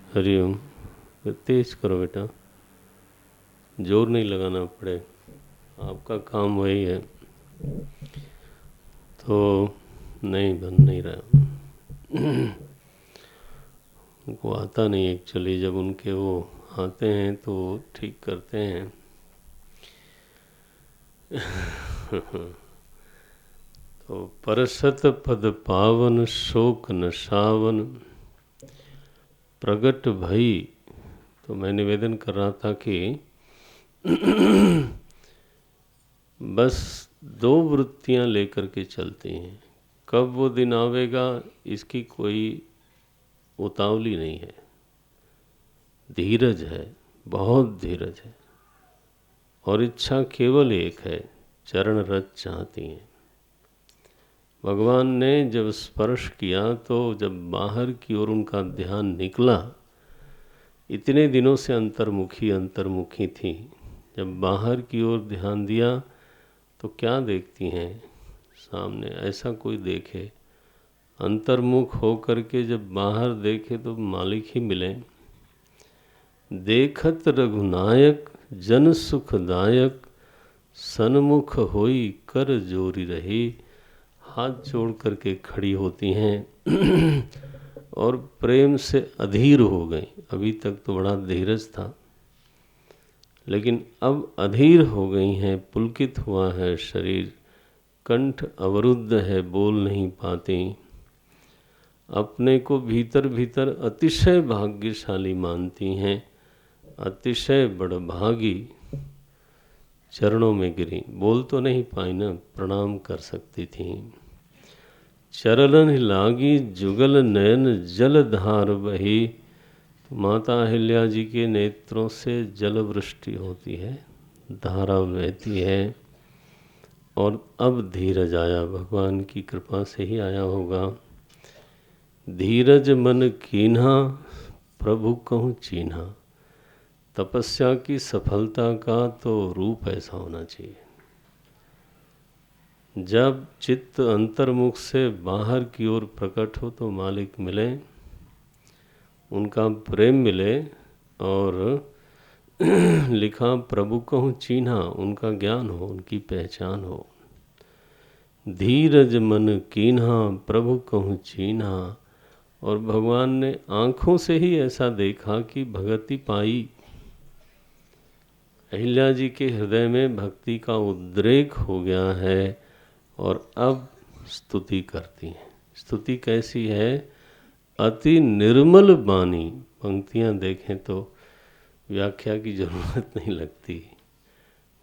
हरिओम। तेज करो बेटा, जोर नहीं लगाना पड़े, आपका काम वही है। तो नहीं बन नहीं रहा, उनको आता नहीं एक्चुअली। जब उनके वो आते हैं तो ठीक करते हैं। तो परसत पद पावन शोक नशावन प्रगट भई। तो मैं निवेदन कर रहा था कि बस दो वृत्तियां लेकर के चलती हैं। कब वो दिन आवेगा इसकी कोई उतावली नहीं है। धीरज है, बहुत धीरज है, और इच्छा केवल एक है, चरण रज चाहती हैं। भगवान ने जब स्पर्श किया तो जब बाहर की ओर उनका ध्यान निकला, इतने दिनों से अंतर्मुखी थी, जब बाहर की ओर ध्यान दिया तो क्या देखती हैं? सामने ऐसा कोई देखे, अंतर्मुख हो करके जब बाहर देखे तो मालिक ही मिले। देखत रघुनायक जन सुखदायक सन्मुख होई कर जोरी रही। हाथ जोड़ करके खड़ी होती हैं और प्रेम से अधीर हो गई। अभी तक तो बड़ा धीरज था, लेकिन अब अधीर हो गई हैं। पुलकित हुआ है शरीर, कंठ अवरुद्ध है, बोल नहीं पाती। अपने को भीतर भीतर अतिशय भाग्यशाली मानती हैं, अतिशय बड़भागी। चरणों में गिरी, बोल तो नहीं पाई ना, प्रणाम कर सकती थी। चरलन लागी जुगल नयन जलधार बही। तो माता अहिल्या जी के नेत्रों से जल वृष्टि होती है, धारा बहती है। और अब धीरज आया, भगवान की कृपा से ही आया होगा। धीरज मन कीन्हा प्रभु कहूँ चीन्हा। तपस्या की सफलता का तो रूप ऐसा होना चाहिए। जब चित्त अंतर्मुख से बाहर की ओर प्रकट हो तो मालिक मिले, उनका प्रेम मिले। और लिखा प्रभु कहूँ चीन्हा, उनका ज्ञान हो, उनकी पहचान हो। धीरज मन कीन्हा प्रभु कहूँ चीन्हा। और भगवान ने आँखों से ही ऐसा देखा कि भगति पाई। अहिल्या जी के हृदय में भक्ति का उद्रेक हो गया है और अब स्तुति करती हैं। स्तुति कैसी है? अति निर्मल बानी। पंक्तियाँ देखें तो व्याख्या की जरूरत नहीं लगती।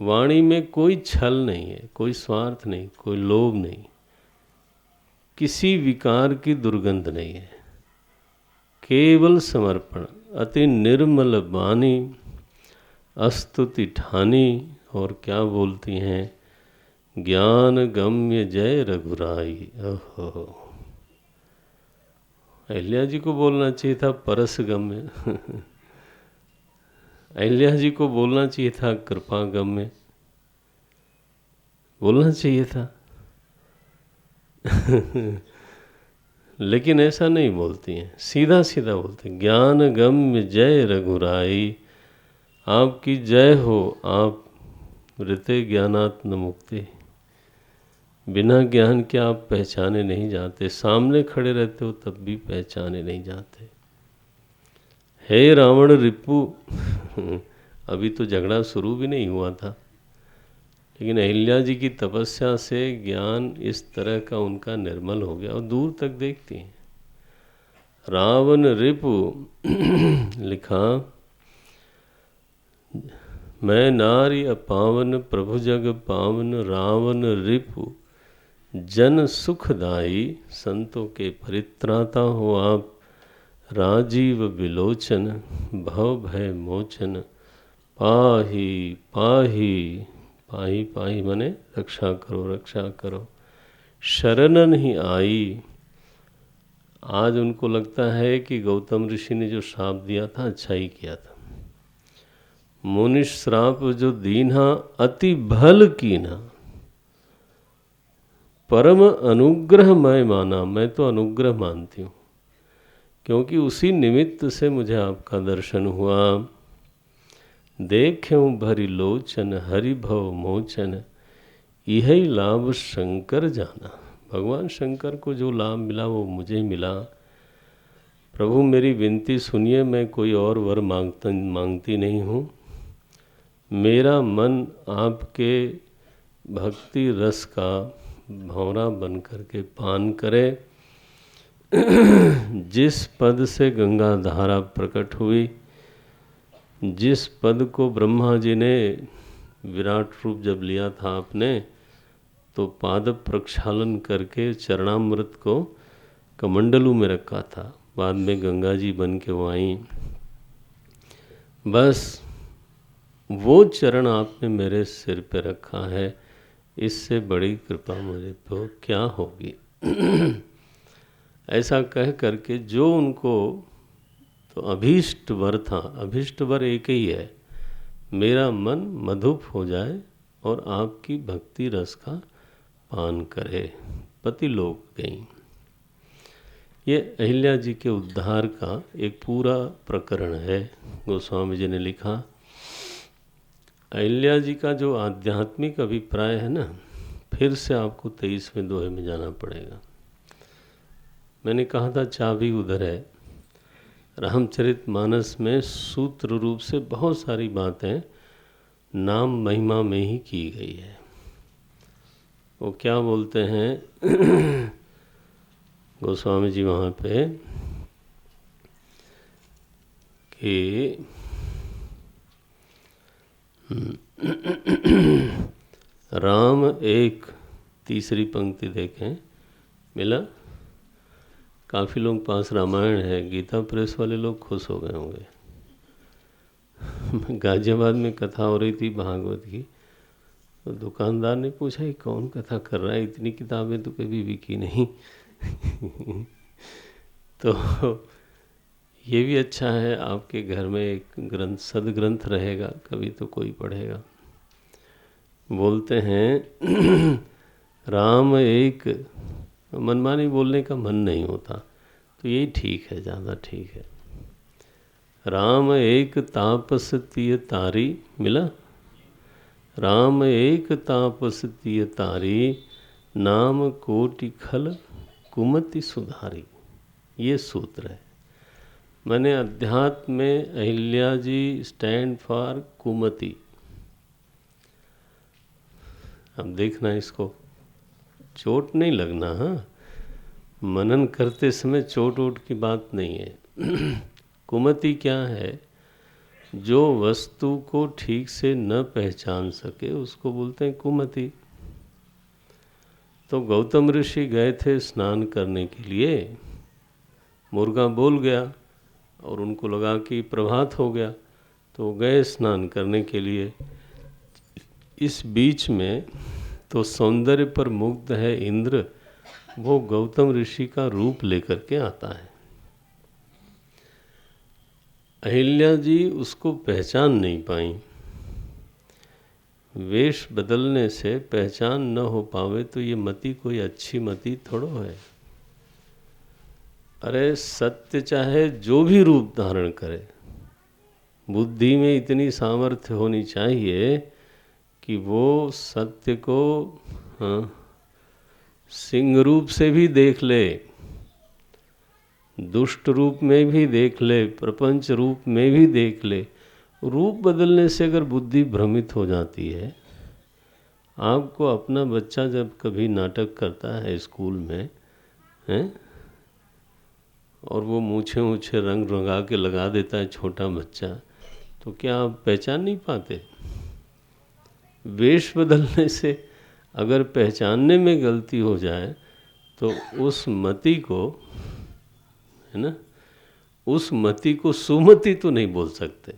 वाणी में कोई छल नहीं है, कोई स्वार्थ नहीं, कोई लोभ नहीं, किसी विकार की दुर्गंध नहीं है, केवल समर्पण। अति निर्मल बानी अस्तुति ठानी। और क्या बोलती हैं? ज्ञान गम्य जय रघुराई। ओहो, अहिल्या जी को बोलना चाहिए था परस गम्य। अहिल्या जी को बोलना चाहिए था कृपा गम्य, बोलना चाहिए था। लेकिन ऐसा नहीं बोलती हैं, सीधा सीधा बोलते हैं ज्ञान गम्य जय रघुराई। आपकी जय हो, आप ऋते ज्ञानात्म मुक्ति। बिना ज्ञान के आप पहचाने नहीं जाते, सामने खड़े रहते हो तब भी पहचाने नहीं जाते। हे रावण रिपु। अभी तो झगड़ा शुरू भी नहीं हुआ था, लेकिन अहिल्या जी की तपस्या से ज्ञान इस तरह का उनका निर्मल हो गया और दूर तक देखती हैं। रावण रिपु लिखा, मैं नारी अपावन प्रभु जग पावन। रावण रिपु जन सुखदाई। संतों के परित्राता हो आप, राजीव विलोचन भव भय मोचन। पाही पाही, पाही पाही मने रक्षा करो, रक्षा करो। शरणन ही आई। आज उनको लगता है कि गौतम ऋषि ने जो श्राप दिया था अच्छा ही किया था। मुनिश श्राप जो दीन्हा अति भल कीन्हा। परम अनुग्रह मैं माना, मैं तो अनुग्रह मानती हूँ क्योंकि उसी निमित्त से मुझे आपका दर्शन हुआ। देख्यूं भरी लोचन हरि भव मोचन, यही लाभ शंकर जाना। भगवान शंकर को जो लाभ मिला वो मुझे मिला। प्रभु मेरी विनती सुनिए, मैं कोई और वर मांगती नहीं हूँ। मेरा मन आपके भक्ति रस का भंवरा बन करके पान करे। जिस पद से गंगा धारा प्रकट हुई, जिस पद को ब्रह्मा जी ने विराट रूप जब लिया था आपने, तो पाद प्रक्षालन करके चरणामृत को कमंडलू में रखा था। बाद में गंगा जी बन के वो आई। बस वो चरण आपने मेरे सिर पे रखा है, इससे बड़ी कृपा मुझे तो क्या होगी। ऐसा कह करके जो उनको तो अभीष्ट वर था, अभीष्ट वर एक ही है, मेरा मन मधुप हो जाए और आपकी भक्ति रस का पान करे। पति लोग गई। ये अहिल्या जी के उद्धार का एक पूरा प्रकरण है, गोस्वामी जी ने लिखा। अहिल्या जी का जो आध्यात्मिक अभिप्राय है ना, फिर से आपको 23वें दोहे में जाना पड़ेगा। मैंने कहा था चाबी उधर है। रामचरितमानस में सूत्र रूप से बहुत सारी बातें नाम महिमा में ही की गई है। वो क्या बोलते हैं गोस्वामी जी वहाँ पे कि राम एक, तीसरी पंक्ति देखें, मिला? काफ़ी लोग पास रामायण है, गीता प्रेस वाले लोग खुश हो गए होंगे। गाजियाबाद में कथा हो रही थी भागवत की, तो दुकानदार ने पूछा ये कौन कथा कर रहा है, इतनी किताबें तो कभी बिकी नहीं। तो ये भी अच्छा है, आपके घर में एक ग्रंथ, सदग्रंथ रहेगा, कभी तो कोई पढ़ेगा। बोलते हैं राम एक, मनमानी बोलने का मन नहीं होता, तो यही ठीक है, ज़्यादा ठीक है। राम एक तापस तिय तारी, मिला? राम एक तापस तिय तारी, नाम कोटि खल कुमति सुधारी। ये सूत्र है। मैंने अध्यात्म में अहिल्या जी स्टैंड फॉर कुमति। अब देखना, इसको चोट नहीं लगना, हाँ, मनन करते समय चोट वोट की बात नहीं है। कुमति क्या है? जो वस्तु को ठीक से न पहचान सके उसको बोलते हैं कुमति। तो गौतम ऋषि गए थे स्नान करने के लिए, मुर्गा बोल गया और उनको लगा कि प्रभात हो गया, तो गए स्नान करने के लिए। इस बीच में तो सौंदर्य पर मुग्ध है इंद्र, वो गौतम ऋषि का रूप लेकर के आता है। अहिल्या जी उसको पहचान नहीं पाई। वेश बदलने से पहचान न हो पावे तो ये मति कोई अच्छी मति थोड़ो है। अरे सत्य चाहे जो भी रूप धारण करे, बुद्धि में इतनी सामर्थ्य होनी चाहिए कि वो सत्य को सिंह रूप से भी देख ले, दुष्ट रूप में भी देख ले, प्रपंच रूप में भी देख ले। रूप बदलने से अगर बुद्धि भ्रमित हो जाती है, आपको अपना बच्चा जब कभी नाटक करता है स्कूल में, हैं, और वो मूछे मूछे रंग रंगा के लगा देता है छोटा बच्चा, तो क्या आप पहचान नहीं पाते? वेश बदलने से अगर पहचानने में गलती हो जाए तो उस मति को, है ना, उस मति को सुमति तो नहीं बोल सकते,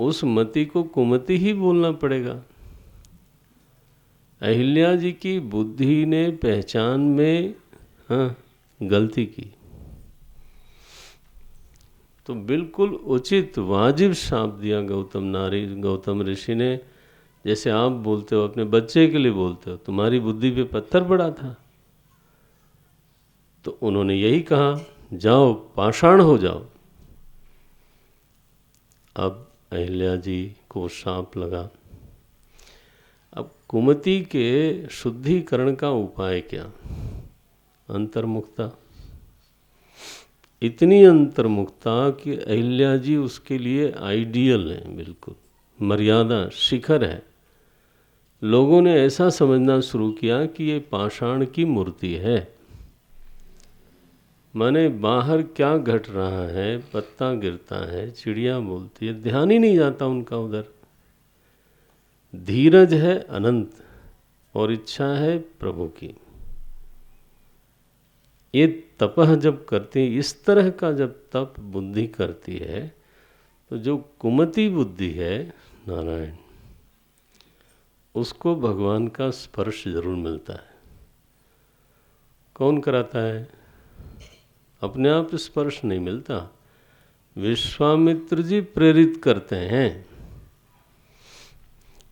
उस मति को कुमति ही बोलना पड़ेगा। अहिल्या जी की बुद्धि ने पहचान में गलती की, तो बिल्कुल उचित वाजिब शाप दिया गौतम ऋषि ने। जैसे आप बोलते हो अपने बच्चे के लिए बोलते हो, तुम्हारी बुद्धि पे पत्थर पड़ा था, तो उन्होंने यही कहा जाओ पाषाण हो जाओ। अब अहिल्या जी को शाप लगा। अब कुमति के शुद्धिकरण का उपाय क्या? अंतर्मुखता। इतनी अंतर्मुखता कि अहिल्या जी उसके लिए आइडियल है, बिल्कुल मर्यादा शिखर है। लोगों ने ऐसा समझना शुरू किया कि ये पाषाण की मूर्ति है। माने बाहर क्या घट रहा है, पत्ता गिरता है, चिड़िया बोलती है, ध्यान ही नहीं जाता उनका उधर। धीरज है अनंत और इच्छा है प्रभु की। ये तपह जब करती है, इस तरह का जब तप बुद्धि करती है, तो जो कुमति बुद्धि है नारायण, उसको भगवान का स्पर्श जरूर मिलता है। कौन कराता है? अपने आप स्पर्श नहीं मिलता, विश्वामित्र जी प्रेरित करते हैं।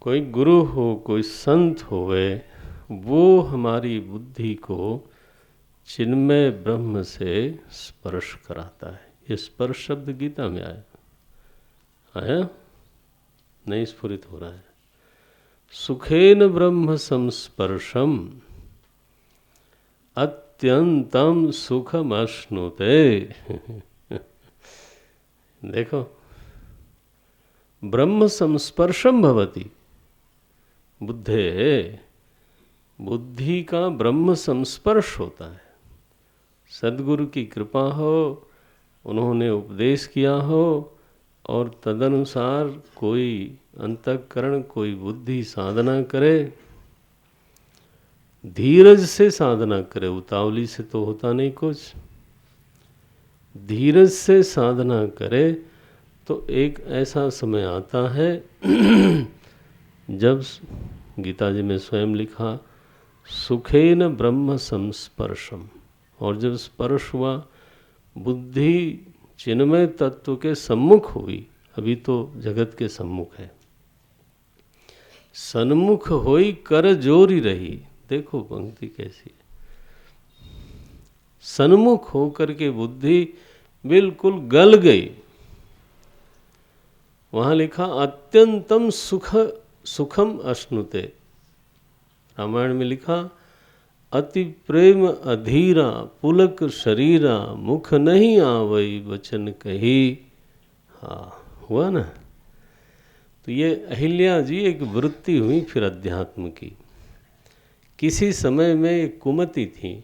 कोई गुरु हो, कोई संत होवे, वो हमारी बुद्धि को चिन्मय ब्रह्म से स्पर्श कराता है। ये स्पर्श शब्द गीता में आया नहीं, स्फुरित हो रहा है। सुखेन ब्रह्म संस्पर्शम अत्यंतम सुखम अश्नुते। देखो, ब्रह्म संस्पर्शम भवति बुद्धे, बुद्धि का ब्रह्म संस्पर्श होता है। सद्गुरु की कृपा हो, उन्होंने उपदेश किया हो और तदनुसार कोई अंतःकरण, कोई बुद्धि साधना करे, धीरज से साधना करे। उतावली से तो होता नहीं कुछ। धीरज से साधना करे तो एक ऐसा समय आता है जब गीता जी में स्वयं लिखा सुखेन ब्रह्म संस्पर्शम, और जब स्पर्श हुआ बुद्धि चिन्मय तत्व के सम्मुख हुई। अभी तो जगत के सम्मुख है। सन्मुख होई कर जोरी रही। देखो पंक्ति कैसी है। सन्मुख होकर के बुद्धि बिल्कुल गल गई। वहां लिखा अत्यंतम सुखम अश्नुते। रामायण में लिखा अति प्रेम अधीरा पुलक शरीरा, मुख नहीं आवई वचन कही। हाँ, हुआ ना। तो ये अहिल्या जी एक वृत्ति हुई फिर अध्यात्म की। किसी समय में एक कुमति थी,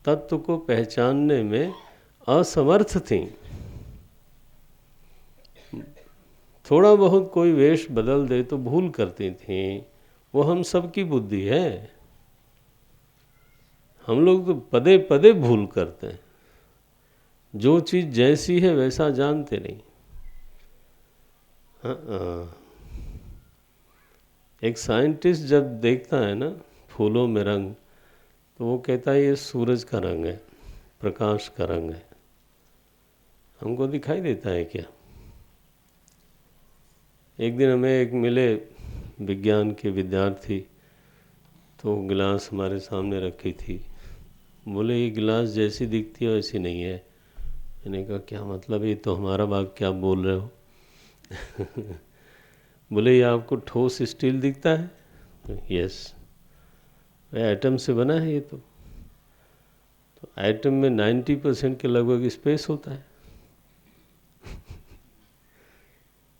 तत्व को पहचानने में असमर्थ थी। थोड़ा बहुत कोई वेश बदल दे तो भूल करती थी। वो हम सब की बुद्धि है। हम लोग तो पदे पदे भूल करते हैं। जो चीज़ जैसी है वैसा जानते नहीं। एक साइंटिस्ट जब देखता है ना फूलों में रंग, तो वो कहता है ये सूरज का रंग है, प्रकाश का रंग है। हमको दिखाई देता है क्या? एक दिन हमें एक मिले विज्ञान के विद्यार्थी, तो गिलास हमारे सामने रखी थी। बोले ये गिलास जैसी दिखती है वैसी नहीं है। मैंने कहा क्या मतलब, ये तो हमारा बाग, क्या बोल रहे हो? बोले ये आपको ठोस स्टील दिखता है? यस, एटम से बना है ये तो एटम में 90% के लगभग स्पेस होता है।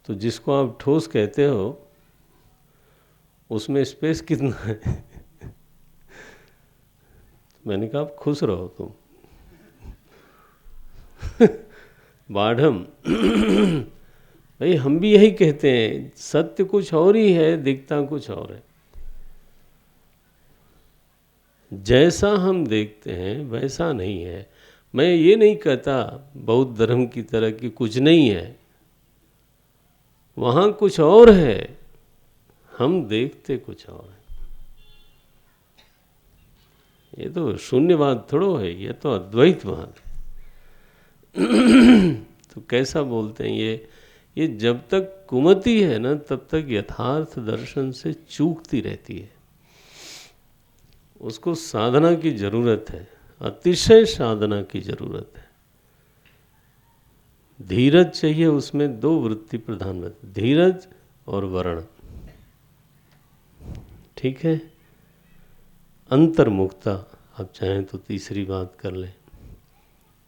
तो जिसको आप ठोस कहते हो उसमें स्पेस कितना है? मैंने कहा आप खुश रहो तुम। बाढ़ भाई हम भी यही कहते हैं, सत्य कुछ और ही है, दिखता कुछ और है। जैसा हम देखते हैं वैसा नहीं है। मैं ये नहीं कहता बौद्ध धर्म की तरह कि कुछ नहीं है, वहाँ कुछ और है, हम देखते कुछ और है। ये तो शून्यवाद थोड़ो है, ये तो अद्वैतवाद। तो कैसा बोलते हैं ये जब तक कुमति है ना तब तक यथार्थ दर्शन से चूकती रहती है। उसको साधना की जरूरत है, अतिशय साधना की जरूरत है। धीरज चाहिए, उसमें दो वृत्ति प्रधान रहती, धीरज और वर्ण, ठीक है। अंतर्मुखता, आप चाहें तो तीसरी बात कर लें।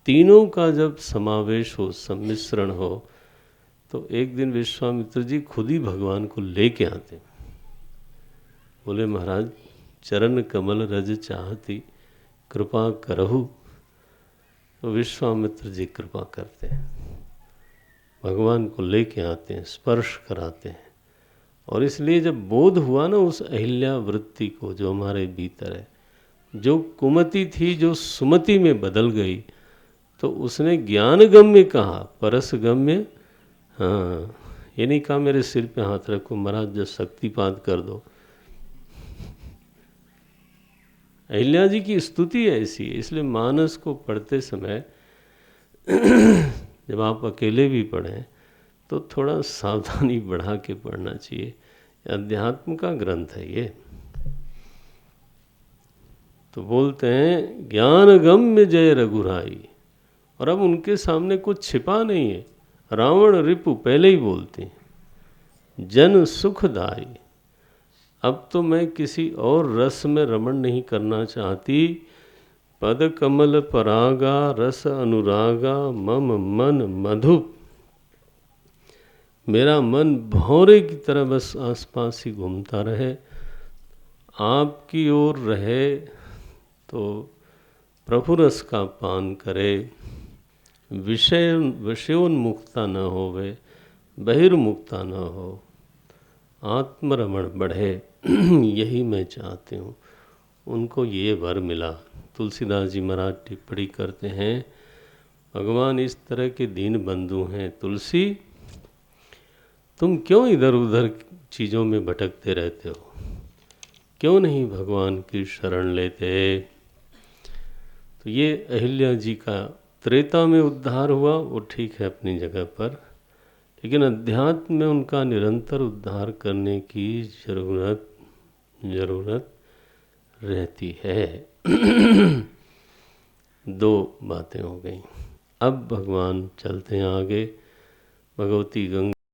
तीनों का जब समावेश हो, सम्मिश्रण हो, तो एक दिन विश्वामित्र जी खुद ही भगवान को लेके आते। बोले महाराज, चरण कमल रज चाहती कृपा करहु। तो विश्वामित्र जी कृपा करते हैं, भगवान को लेके आते हैं, स्पर्श कराते हैं। और इसलिए जब बोध हुआ ना उस अहिल्या वृत्ति को जो हमारे भीतर है, जो कुमति थी जो सुमति में बदल गई, तो उसने ज्ञान गम्य कहा, परस गम्य। हाँ, ये नहीं कहा मेरे सिर पे हाथ रखो महाराज जो शक्तिपात कर दो। अहिल्या जी की स्तुति ऐसी है, इसलिए मानस को पढ़ते समय जब आप अकेले भी पढ़ें तो थोड़ा सावधानी बढ़ा के पढ़ना चाहिए। अध्यात्म का ग्रंथ है ये। तो बोलते हैं ज्ञान गम्य जय रघुराई, और अब उनके सामने कुछ छिपा नहीं है। रावण रिपु पहले ही बोलते हैं, जन सुखदाई। अब तो मैं किसी और रस में रमण नहीं करना चाहती। पद कमल परागा रस अनुरागा मम मन मधुप। मेरा मन भौरे की तरह बस आसपास ही घूमता रहे, आपकी ओर रहे, तो प्रभु रस का पान करे, विषयोन्मुक्ता न होवे, बहिर्मुक्ता न हो, आत्मरमण बढ़े, यही मैं चाहती हूँ। उनको ये वर मिला। तुलसीदास जी महाराज टिप्पणी करते हैं, भगवान इस तरह के दीन बंधु हैं। तुलसी, तुम क्यों इधर उधर चीज़ों में भटकते रहते हो? क्यों नहीं भगवान की शरण लेते? तो ये अहिल्या जी का त्रेता में उद्धार हुआ, वो ठीक है अपनी जगह पर, लेकिन अध्यात्म में उनका निरंतर उद्धार करने की ज़रूरत रहती है। दो बातें हो गई। अब भगवान चलते हैं आगे। भगवती गंगा